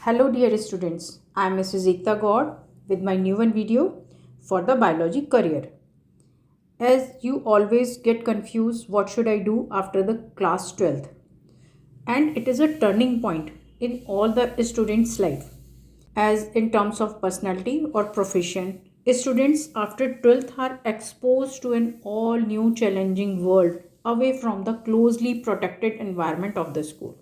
Hello dear students, I am Mrs. Ekta Gaur with my new one video for the biology career. As you always get confused what should I do after the class 12th, and it is a turning point in all the students' life as in terms of personality or profession. Students after 12th are exposed to an all new challenging world away from the closely protected environment of the school.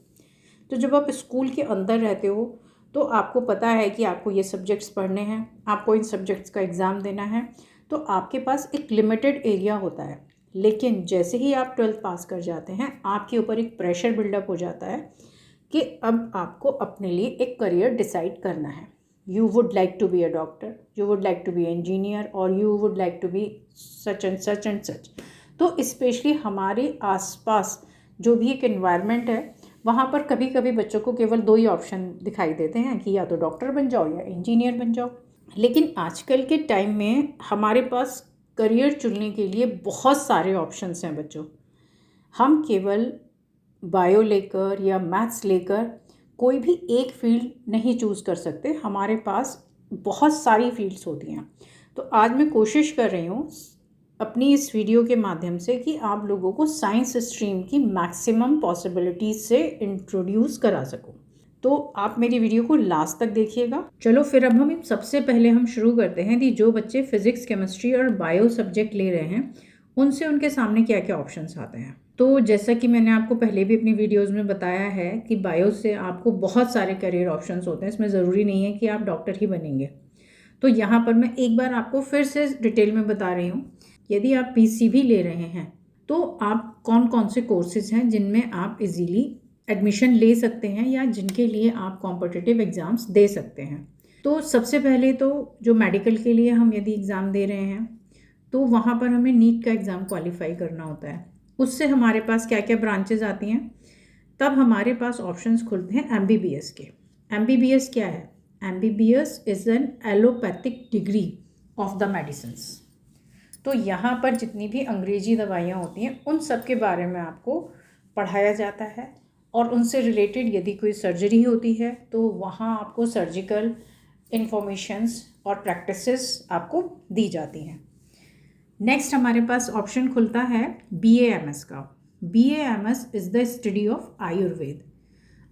तो जब आप school के अंदर रहते हो तो आपको पता है कि आपको ये सब्जेक्ट्स पढ़ने हैं, आपको इन सब्जेक्ट्स का एग्ज़ाम देना है, तो आपके पास एक लिमिटेड एरिया होता है। लेकिन जैसे ही आप 12th पास कर जाते हैं आपके ऊपर एक प्रेशर बिल्डअप हो जाता है कि अब आपको अपने लिए एक करियर डिसाइड करना है। You would like to be a doctor, you would like to be engineer और you would like to be such and such and such. तो स्पेशली हमारे आसपास जो भी एक एनवायरनमेंट है वहाँ पर कभी कभी बच्चों को केवल दो ही ऑप्शन दिखाई देते हैं कि या तो डॉक्टर बन जाओ या इंजीनियर बन जाओ। लेकिन आजकल के टाइम में हमारे पास करियर चुनने के लिए बहुत सारे ऑप्शंस हैं बच्चों। हम केवल बायो लेकर या मैथ्स लेकर कोई भी एक फील्ड नहीं चूज़ कर सकते, हमारे पास बहुत सारी फील्ड्स होती हैं। तो आज मैं कोशिश कर रही हूँ अपनी इस वीडियो के माध्यम से कि आप लोगों को साइंस स्ट्रीम की मैक्सिमम पॉसिबिलिटीज़ से इंट्रोड्यूस करा सकूं। तो आप मेरी वीडियो को लास्ट तक देखिएगा। चलो फिर अब हम सबसे पहले हम शुरू करते हैं कि जो बच्चे फिज़िक्स, केमिस्ट्री और बायो सब्जेक्ट ले रहे हैं उनसे उनके सामने क्या क्या ऑप्शंस आते हैं। तो जैसा कि मैंने आपको पहले भी अपनी वीडियोज़ में बताया है कि बायो से आपको बहुत सारे करियर ऑप्शंस होते हैं, इसमें ज़रूरी नहीं है कि आप डॉक्टर ही बनेंगे। तो यहाँ पर मैं एक बार आपको फिर से डिटेल में बता रही हूँ। यदि आप पीसीबी ले रहे हैं तो आप कौन कौन से कोर्सेज हैं जिनमें आप इजीली एडमिशन ले सकते हैं या जिनके लिए आप कॉम्पिटिटिव एग्ज़ाम्स दे सकते हैं। तो सबसे पहले तो जो मेडिकल के लिए हम यदि एग्ज़ाम दे रहे हैं तो वहाँ पर हमें नीट का एग्ज़ाम क्वालिफाई करना होता है। उससे हमारे पास क्या क्या ब्रांचेज आती हैं, तब हमारे पास ऑप्शंस खुलते हैं एमबीबीएस के। एमबीबीएस क्या है? MBBS is an allopathic degree of the medicines. तो यहाँ पर जितनी भी अंग्रेजी दवाइयाँ होती हैं उन सब के बारे में आपको पढ़ाया जाता है और उनसे रिलेटेड यदि कोई सर्जरी होती है तो वहाँ आपको सर्जिकल इंफॉर्मेशंस और प्रैक्टिसेस आपको दी जाती हैं। नेक्स्ट हमारे पास ऑप्शन खुलता है BAMS का। BAMS is the study of Ayurveda.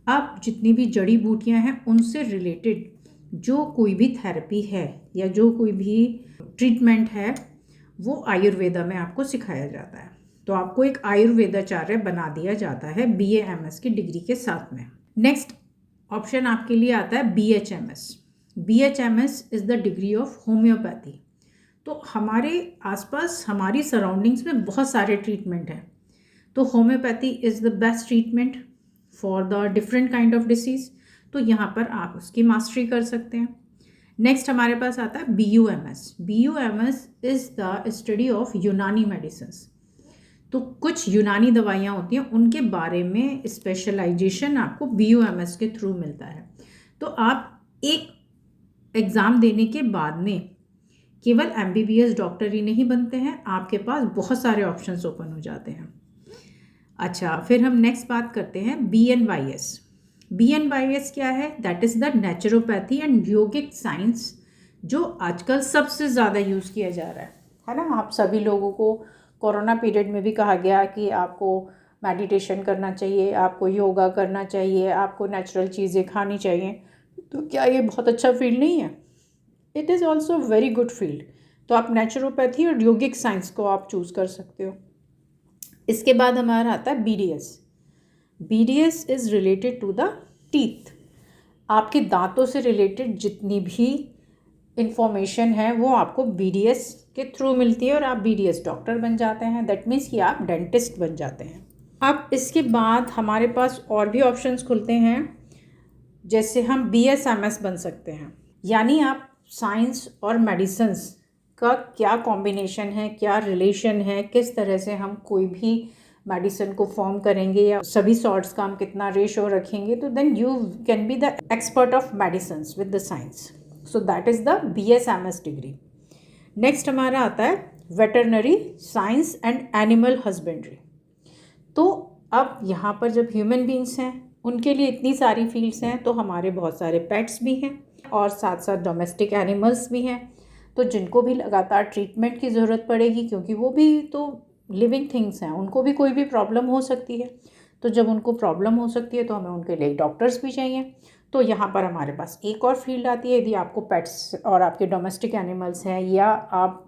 अब जितनी भी जड़ी बूटियाँ हैं उनसे रिलेटेड जो कोई भी थेरेपी है या जो कोई भी ट्रीटमेंट है वो आयुर्वेदा में आपको सिखाया जाता है। तो आपको एक आयुर्वेदाचार्य बना दिया जाता है BAMS की डिग्री के साथ में। नेक्स्ट ऑप्शन आपके लिए आता है BHMS। BHMS is the degree of homeopathy. तो हमारे आसपास हमारी सराउंडिंग्स में बहुत सारे ट्रीटमेंट हैं, तो homeopathy is the best treatment for the different kind of disease. तो यहाँ पर आप उसकी मास्टरी कर सकते हैं। नेक्स्ट हमारे पास आता है BUMS। BUMS is the study of यूनानी मेडिसिन्स। तो कुछ यूनानी दवाइयाँ होती हैं उनके बारे में स्पेशलाइजेशन आपको BUMS के थ्रू मिलता है। तो आप एक एग्ज़ाम देने के बाद में केवल MBBS डॉक्टर ही नहीं बनते हैं, आपके पास बहुत सारे ऑप्शंस ओपन हो जाते हैं। अच्छा, फिर हम नेक्स्ट बात करते हैं BNYS। BNYS क्या है? That is the naturopathy and yogic science, जो आजकल सबसे ज़्यादा यूज़ किया जा रहा है ना। आप सभी लोगों को कोरोना पीरियड में भी कहा गया कि आपको मेडिटेशन करना चाहिए, आपको योगा करना चाहिए, आपको नेचुरल चीज़ें खानी चाहिए। तो क्या ये बहुत अच्छा फील्ड नहीं है? It is also very good field. तो आप नेचुरोपैथी और योगिक साइंस को आप चूज़ कर सकते हो। इसके बाद हमारा आता है BDS। BDS is related to the teeth. आपके दांतों से रिलेटेड जितनी भी इंफॉर्मेशन है वो आपको BDS के थ्रू मिलती है और आप BDS डॉक्टर बन जाते हैं। दैट मीन्स कि आप डेंटिस्ट बन जाते हैं। अब इसके बाद हमारे पास और भी ऑप्शंस खुलते हैं, जैसे हम BSMS बन सकते हैं। यानी आप साइंस और मेडिसिन्स का क्या कॉम्बिनेशन है, क्या रिलेशन है, किस तरह से हम कोई भी मेडिसिन को फॉर्म करेंगे या सभी सॉर्ट्स का हम कितना रेशो रखेंगे, तो then you can be the expert of medicines with the science. So that is the BSMS degree. Next हमारा आता है veterinary science and animal husbandry. तो अब यहाँ पर जब ह्यूमन बींग्स हैं उनके लिए इतनी सारी फील्ड्स हैं, तो हमारे बहुत सारे पेट्स भी हैं और साथ साथ डोमेस्टिक एनिमल्स भी हैं, तो जिनको भी लगातार ट्रीटमेंट की ज़रूरत पड़ेगी, क्योंकि वो भी तो लिविंग थिंग्स हैं, उनको भी कोई भी प्रॉब्लम हो सकती है। तो जब उनको प्रॉब्लम हो सकती है तो हमें उनके लिए डॉक्टर्स भी चाहिए। तो यहाँ पर हमारे पास एक और फील्ड आती है, यदि आपको पेट्स और आपके डोमेस्टिक एनिमल्स हैं, या आप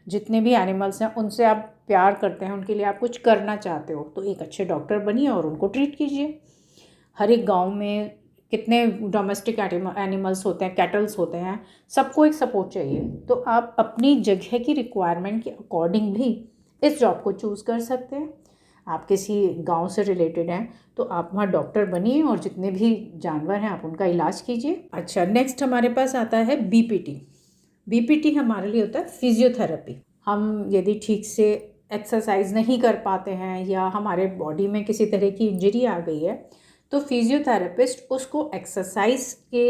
जितने भी एनिमल्स हैं उनसे आप प्यार करते हैं, उनके लिए आप कुछ करना चाहते हो, तो एक अच्छे डॉक्टर बनिए और उनको ट्रीट कीजिए। हर एक गांव में कितने डोमेस्टिक एनिमल्स होते हैं, कैटल्स होते हैं, सबको एक सपोर्ट चाहिए। तो आप अपनी जगह की रिक्वायरमेंट के अकॉर्डिंग भी इस जॉब को चूज़ कर सकते हैं। आप किसी गांव से रिलेटेड हैं तो आप वहाँ डॉक्टर बनिए और जितने भी जानवर हैं आप उनका इलाज कीजिए। अच्छा, नेक्स्ट हमारे पास आता है बीपीटी। बीपीटी हमारे लिए होता है फिजियोथेरेपी। हम यदि ठीक से एक्सरसाइज नहीं कर पाते हैं या हमारे बॉडी में किसी तरह की इंजरी आ गई है, तो फिजियोथेरेपिस्ट उसको एक्सरसाइज के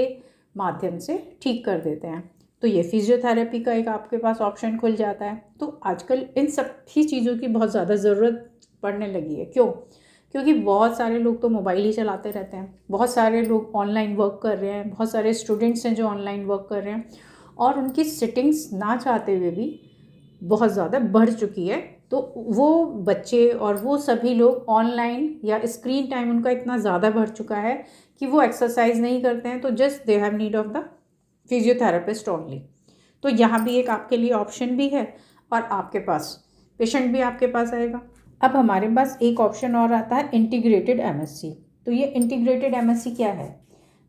माध्यम से ठीक कर देते हैं। तो ये फिजियोथेरेपी का एक आपके पास ऑप्शन खुल जाता है। तो आजकल इन सब ही चीज़ों की बहुत ज़्यादा ज़रूरत पड़ने लगी है। क्यों? क्योंकि बहुत सारे लोग तो मोबाइल ही चलाते रहते हैं, बहुत सारे लोग ऑनलाइन वर्क कर रहे हैं, बहुत सारे स्टूडेंट्स हैं जो ऑनलाइन वर्क कर रहे हैं, और उनकी सिटिंग्स ना चाहते हुए भी बहुत ज़्यादा बढ़ चुकी है। तो वो बच्चे और वो सभी लोग ऑनलाइन या स्क्रीन टाइम उनका इतना ज़्यादा बढ़ चुका है कि वो एक्सरसाइज नहीं करते हैं, तो just they have need of the physiotherapist only. तो यहाँ भी एक आपके लिए ऑप्शन भी है और आपके पास पेशेंट भी आपके पास आएगा। अब हमारे पास एक ऑप्शन और आता है इंटीग्रेटेड एमएससी। तो ये इंटीग्रेटेड एमएससी क्या है?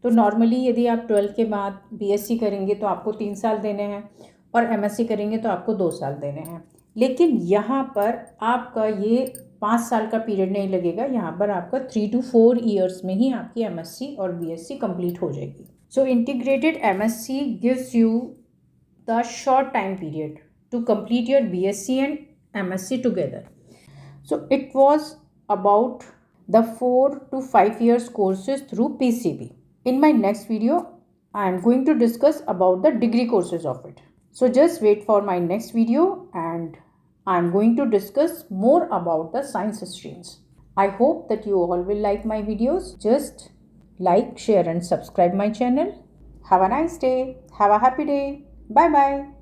तो नॉर्मली यदि आप 12 के बाद बीएससी करेंगे तो आपको 3 साल देने हैं और एमएससी करेंगे तो आपको 2 साल देने हैं। लेकिन यहाँ पर आपका ये 5 साल का पीरियड नहीं लगेगा, यहाँ पर आपका 3 to 4 ईयर्स में ही आपकी एमएससी और बीएससी कंप्लीट हो जाएगी। So integrated MSc gives you the short time period to complete your BSc and MSc together. So it was about the 4 to 5 years courses through PCB. In my next video, I am going to discuss about the degree courses of it. So just wait for my next video and I am going to discuss more about the science streams. I hope that you all will like my videos. Just like, share and subscribe my channel. Have a nice day. Have a happy day. Bye bye.